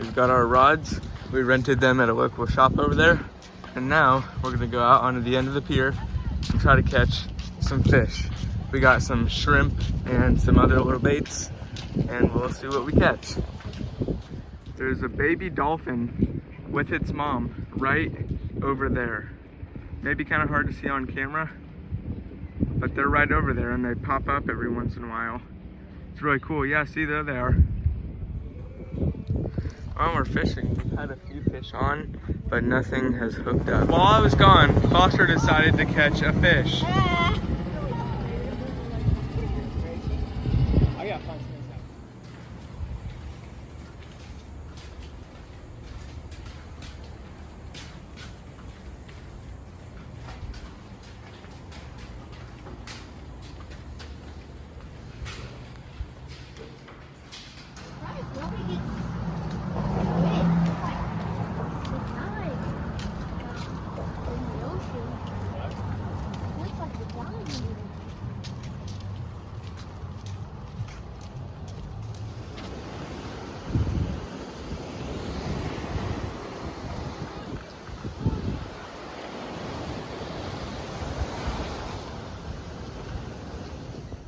We've got our rods. We rented them at a local shop over there. And now we're gonna go out onto the end of the pier and try to catch some fish. We got some shrimp and some other little baits, and we'll see what we catch. There's a baby dolphin with its mom right over there. Maybe kind of hard to see on camera, but they're right over there and they pop up every once in a while. It's really cool. Yeah, see, there they are. While we're fishing, we've had a few fish on, but nothing has hooked up. While I was gone, Foster decided to catch a fish.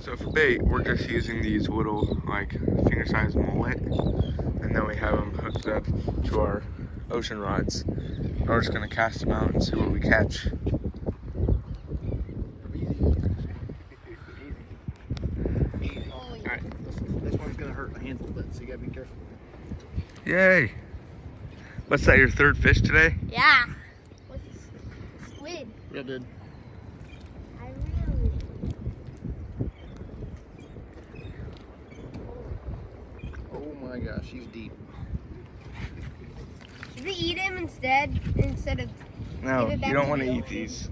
So for bait, we're just using these little, like, finger-sized mullet, and then we have them hooked up to our ocean rods. And we're just gonna cast them out and see what we catch. Alright. This one's gonna hurt my hands a little bit, so you gotta be careful. Yay! What's that, your third fish today? Yeah. What's squid? Yeah, dude. Oh my gosh, he's deep. Should we eat him instead of? No, Give it back you don't to want the to eat ocean. these.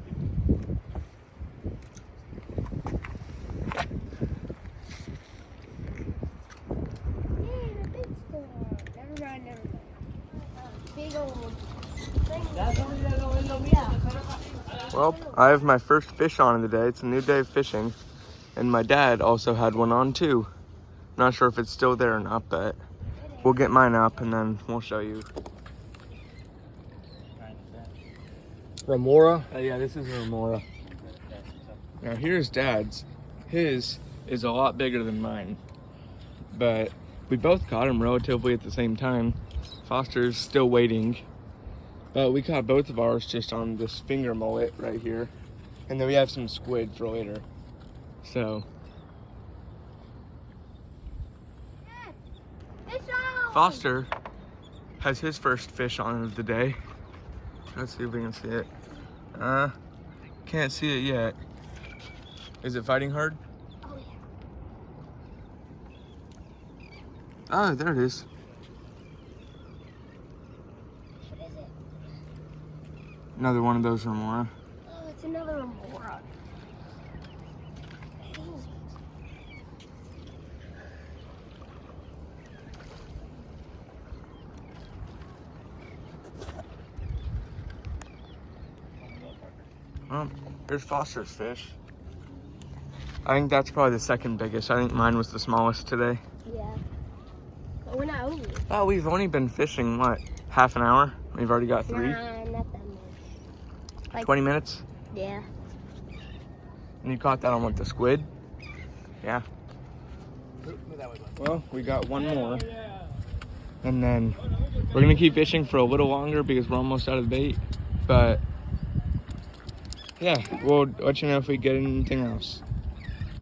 Yay, the big star. Never mind. Big old thing. Well, I have my first fish on of the day. It's a new day of fishing. And my dad also had one on too. Not sure if it's still there or not, but we'll get mine up and then we'll show you. Remora? Yeah, this is a remora. Now here's Dad's. His is a lot bigger than mine. But we both caught him relatively at the same time. Foster's still waiting. But we caught both of ours just on this finger mullet right here. And then we have some squid for later. So. Foster has his first fish on of the day. Let's see if we can see it. Can't see it yet. Is it fighting hard? Oh yeah. Oh, there it is. What is it? Another one of those remora. Oh, it's another remora. Well, here's Foster's fish. I think that's probably the second biggest. I think mine was the smallest today. Yeah. But we're not over. Oh, we've only been fishing, what, half an hour? We've already got 3? Nah, not that much. Like, 20 minutes? Yeah. And you caught that on, what, the squid? Yeah. Well, we got one more. And then we're going to keep fishing for a little longer because we're almost out of bait. But, yeah, we'll let you know if we get anything else.